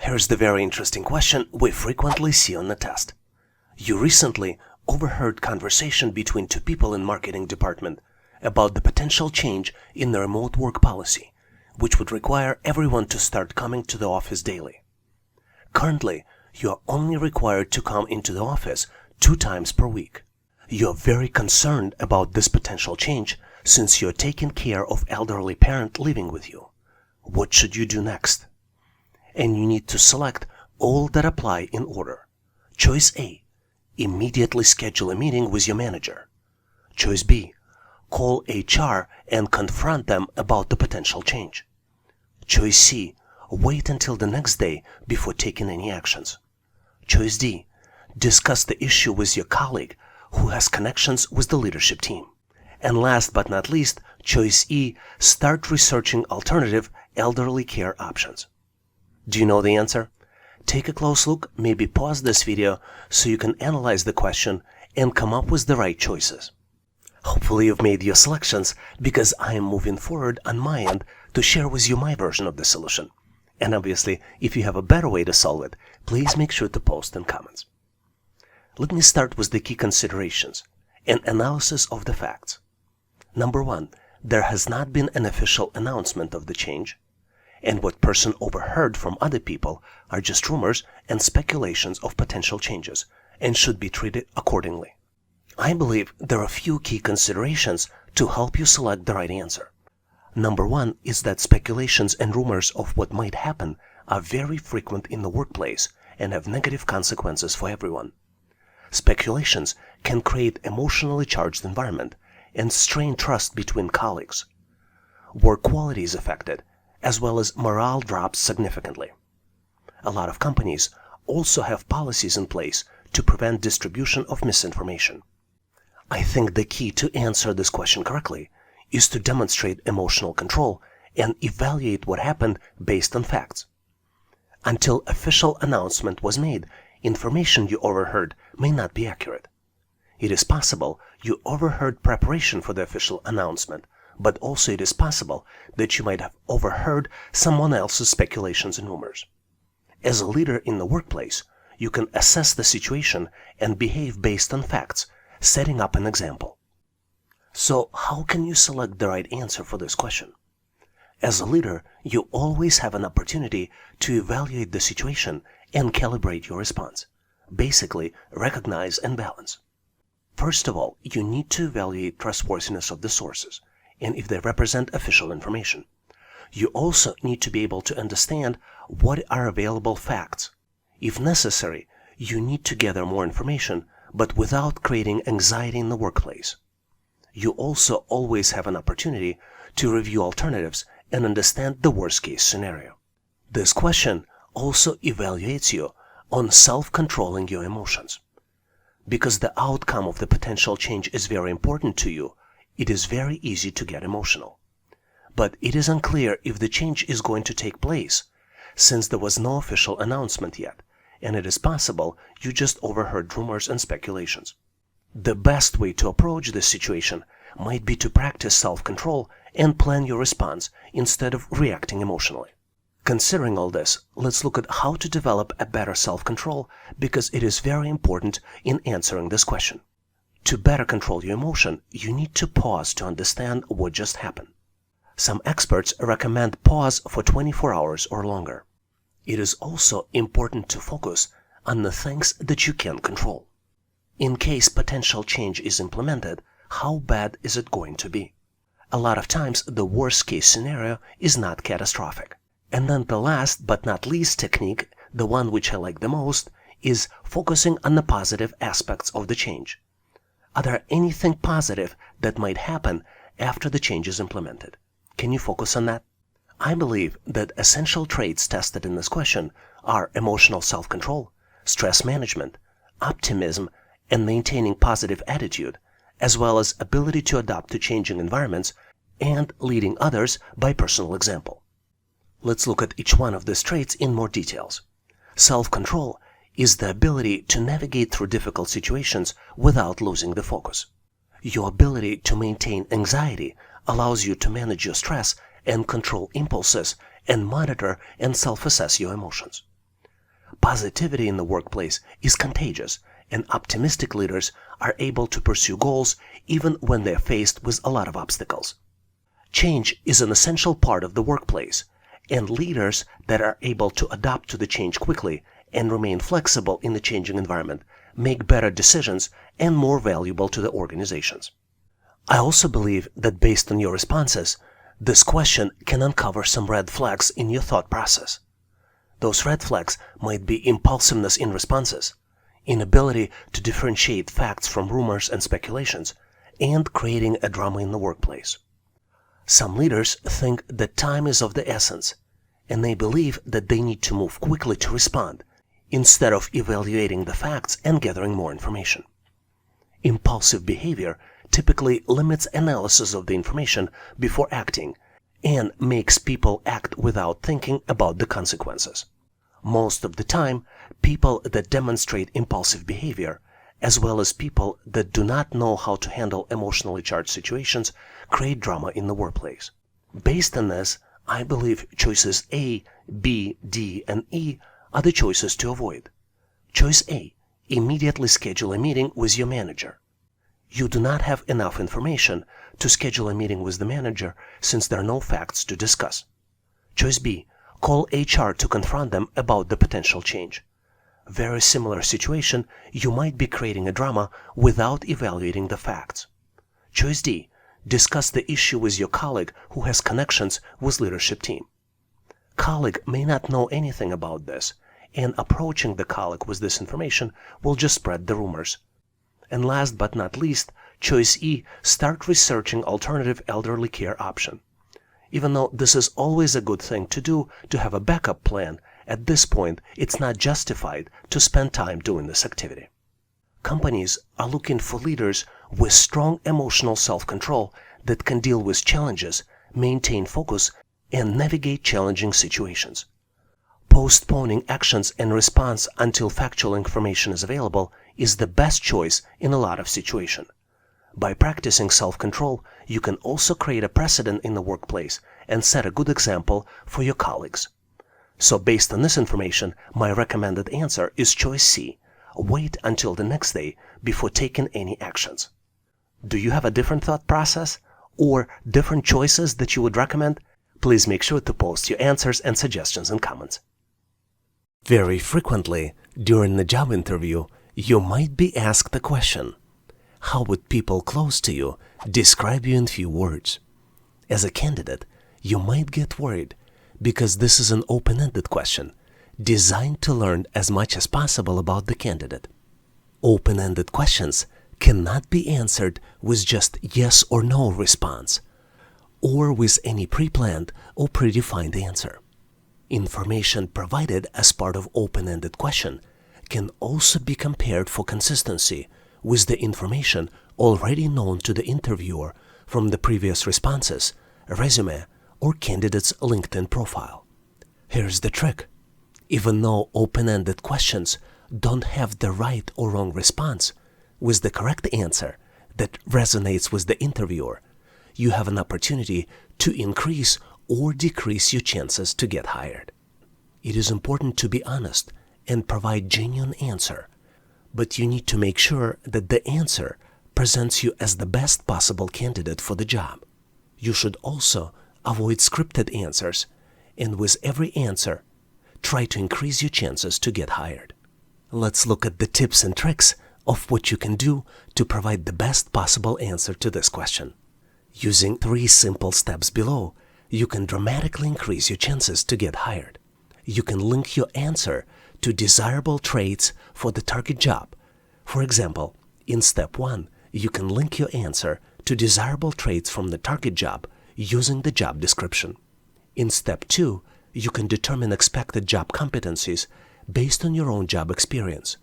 Here's the very interesting question we frequently see on the test. You recently overheard conversation between two people in marketing department about the potential change in the remote work policy, which would require everyone to start coming to the office daily. Currently, you are only required to come into the office 2 times per week. You are very concerned about this potential change since you are taking care of elderly parent living with you. What should you do next? And you need to select all that apply in order. Choice A. Immediately schedule a meeting with your manager. Choice B. Call HR and confront them about the potential change. Choice C. Wait until the next day before taking any actions. Choice D. Discuss the issue with your colleague who has connections with the leadership team. And last but not least, choice E. Start researching alternative elderly care options. Do you know the answer? Take a close look, maybe pause this video so you can analyze the question and come up with the right choices. Hopefully you've made your selections because I am moving forward on my end to share with you my version of the solution. And obviously, if you have a better way to solve it, please make sure to post in comments. Let me start with the key considerations, an analysis of the facts. Number 1, there has not been an official announcement of the change, and what person overheard from other people are just rumors and speculations of potential changes and should be treated accordingly. I believe there are a few key considerations to help you select the right answer. Number 1 is that speculations and rumors of what might happen are very frequent in the workplace and have negative consequences for everyone. Speculations can create emotionally charged environment and strain trust between colleagues. Work quality is affected, as well as morale drops significantly. A lot of companies also have policies in place to prevent distribution of misinformation. I think the key to answer this question correctly is to demonstrate emotional control and evaluate what happened based on facts. Until official announcement was made, information you overheard may not be accurate. It is possible you overheard preparation for the official announcement, but also it is possible that you might have overheard someone else's speculations and rumors. As a leader in the workplace, you can assess the situation and behave based on facts, setting up an example. So how can you select the right answer for this question? As a leader, you always have an opportunity to evaluate the situation and calibrate your response. Basically, recognize and balance. First of all, you need to evaluate trustworthiness of the sources and if they represent official information. You also need to be able to understand what are available facts. If necessary, you need to gather more information, but without creating anxiety in the workplace. You also always have an opportunity to review alternatives and understand the worst-case scenario. This question also evaluates you on self-controlling your emotions. Because the outcome of the potential change is very important to you, it is very easy to get emotional. But it is unclear if the change is going to take place, since there was no official announcement yet, and it is possible you just overheard rumors and speculations. The best way to approach this situation might be to practice self-control and plan your response instead of reacting emotionally. Considering all this, let's look at how to develop a better self-control because it is very important in answering this question. To better control your emotion, you need to pause to understand what just happened. Some experts recommend pause for 24 hours or longer. It is also important to focus on the things that you can control. In case potential change is implemented, how bad is it going to be? A lot of times, the worst-case scenario is not catastrophic. And then the last but not least technique, the one which I like the most, is focusing on the positive aspects of the change. Are there anything positive that might happen after the change is implemented? Can you focus on that? I believe that essential traits tested in this question are emotional self-control, stress management, optimism, and maintaining positive attitude, as well as ability to adapt to changing environments and leading others by personal example. Let's look at each one of these traits in more details. Self-control is the ability to navigate through difficult situations without losing the focus. Your ability to maintain anxiety allows you to manage your stress and control impulses and monitor and self-assess your emotions. Positivity in the workplace is contagious, and optimistic leaders are able to pursue goals even when they are faced with a lot of obstacles. Change is an essential part of the workplace, and leaders that are able to adapt to the change quickly and remain flexible in the changing environment make better decisions and more valuable to the organizations. I also believe that based on your responses, this question can uncover some red flags in your thought process. Those red flags might be impulsiveness in responses, inability to differentiate facts from rumors and speculations, and creating a drama in the workplace. Some leaders think that time is of the essence, and they believe that they need to move quickly to respond, instead of evaluating the facts and gathering more information. Impulsive behavior typically limits analysis of the information before acting and makes people act without thinking about the consequences. Most of the time, people that demonstrate impulsive behavior, as well as people that do not know how to handle emotionally charged situations, create drama in the workplace. Based on this, I believe choices A, B, D, and E are the choices to avoid. Choice A: immediately schedule a meeting with your manager. You do not have enough information to schedule a meeting with the manager since there are no facts to discuss. Choice B: call HR to confront them about the potential change. Very similar situation, you might be creating a drama without evaluating the facts. Choice D: discuss the issue with your colleague who has connections with leadership team. Colleague may not know anything about this, and approaching the colleague with this information will just spread the rumors. And last but not least, choice E: start researching alternative elderly care option. Even though this is always a good thing to do to have a backup plan, at this point it's not justified to spend time doing this activity. Companies are looking for leaders with strong emotional self-control that can deal with challenges, maintain focus, and navigate challenging situations. Postponing actions and response until factual information is available is the best choice in a lot of situations. By practicing self-control, you can also create a precedent in the workplace and set a good example for your colleagues. So based on this information, my recommended answer is choice C: wait until the next day before taking any actions. Do you have a different thought process or different choices that you would recommend? Please make sure to post your answers and suggestions in comments. Very frequently, during the job interview, you might be asked the question: how would people close to you describe you in few words? As a candidate, you might get worried because this is an open-ended question designed to learn as much as possible about the candidate. Open-ended questions cannot be answered with just yes or no response, or with any pre-planned or predefined answer. Information provided as part of open-ended question can also be compared for consistency with the information already known to the interviewer from the previous responses, resume, or candidate's LinkedIn profile. Here's the trick. Even though open-ended questions don't have the right or wrong response, with the correct answer that resonates with the interviewer, you have an opportunity to increase or decrease your chances to get hired. It is important to be honest and provide genuine answer, but you need to make sure that the answer presents you as the best possible candidate for the job. You should also avoid scripted answers, and with every answer, try to increase your chances to get hired. Let's look at the tips and tricks of what you can do to provide the best possible answer to this question. Using 3 simple steps below, you can dramatically increase your chances to get hired. You can link your answer to desirable traits for the target job. For example, in step 1, you can link your answer to desirable traits from the target job using the job description. In step 2, you can determine expected job competencies based on your own job experience.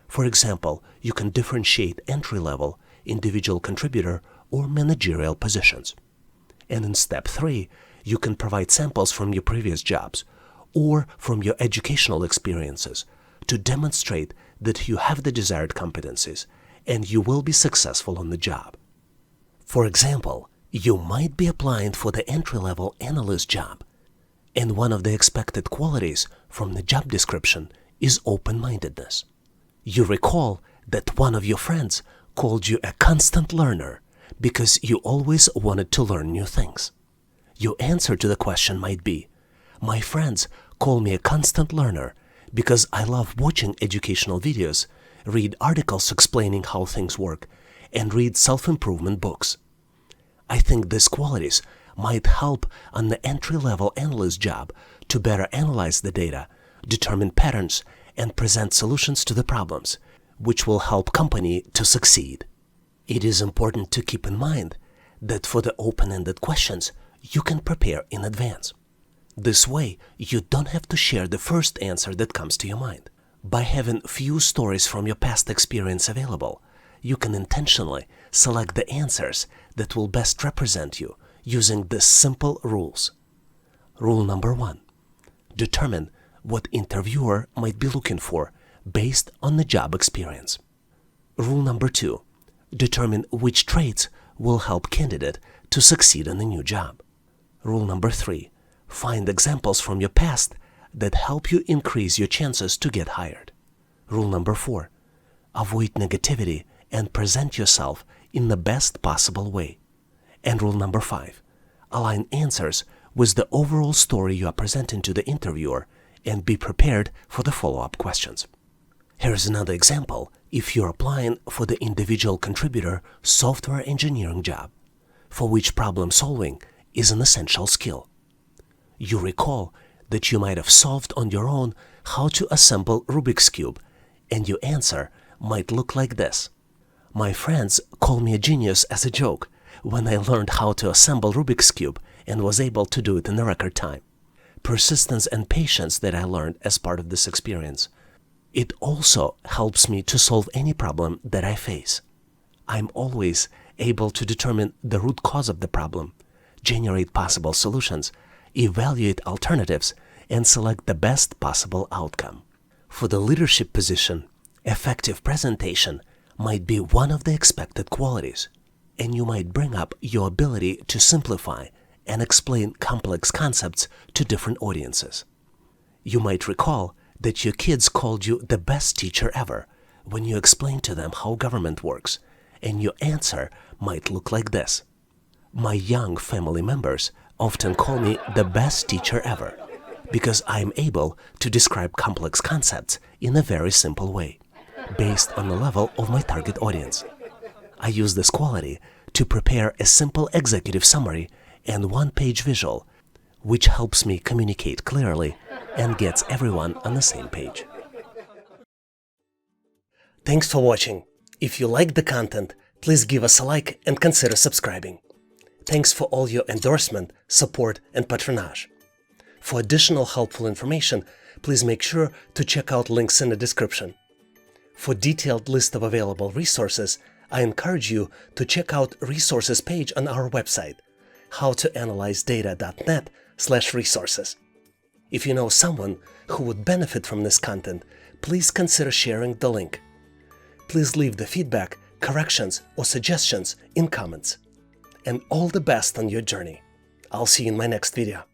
For example, you can differentiate entry-level, individual contributor, or managerial positions. And in step 3, you can provide samples from your previous jobs or from your educational experiences to demonstrate that you have the desired competencies and you will be successful on the job. For example, you might be applying for the entry-level analyst job, and one of the expected qualities from the job description is open-mindedness. You recall that one of your friends called you a constant learner because you always wanted to learn new things. Your answer to the question might be, my friends call me a constant learner because I love watching educational videos, read articles explaining how things work, and read self-improvement books. I think these qualities might help on the entry-level analyst job to better analyze the data, determine patterns, and present solutions to the problems, which will help company to succeed. It is important to keep in mind that for the open-ended questions, you can prepare in advance. This way, you don't have to share the first answer that comes to your mind. By having few stories from your past experience available, you can intentionally select the answers that will best represent you using these simple rules. Rule number 1. Determine what interviewer might be looking for based on the job experience. Rule number 2. Determine which traits will help candidate to succeed in the new job. Rule number 3. Find examples from your past that help you increase your chances to get hired. Rule number 4. Avoid negativity and present yourself in the best possible way. And rule number 5. Align answers with the overall story you are presenting to the interviewer and be prepared for the follow-up questions. Here's another example if you're applying for the individual contributor software engineering job, for which problem solving is an essential skill. You recall that you might have solved on your own how to assemble Rubik's Cube, and your answer might look like this. My friends call me a genius as a joke when I learned how to assemble Rubik's Cube and was able to do it in a record time. Persistence and patience that I learned as part of this experience. It also helps me to solve any problem that I face. I'm always able to determine the root cause of the problem, generate possible solutions, evaluate alternatives, and select the best possible outcome. For the leadership position, effective presentation might be one of the expected qualities, and you might bring up your ability to simplify and explain complex concepts to different audiences. You might recall that your kids called you the best teacher ever when you explained to them how government works, and your answer might look like this. My young family members often call me the best teacher ever because I am able to describe complex concepts in a very simple way, based on the level of my target audience. I use this quality to prepare a simple executive summary and one-page visual, which helps me communicate clearly and gets everyone on the same page. Thanks for watching. If you liked the content, please give us a like and consider subscribing. Thanks for all your endorsement, support, and patronage. For additional helpful information, please make sure to check out links in the description. For detailed list of available resources, I encourage you to check out resources page on our website, howtoanalyzedata.net/resources. If you know someone who would benefit from this content, please consider sharing the link. Please leave the feedback, corrections, or suggestions in comments. And all the best on your journey. I'll see you in my next video.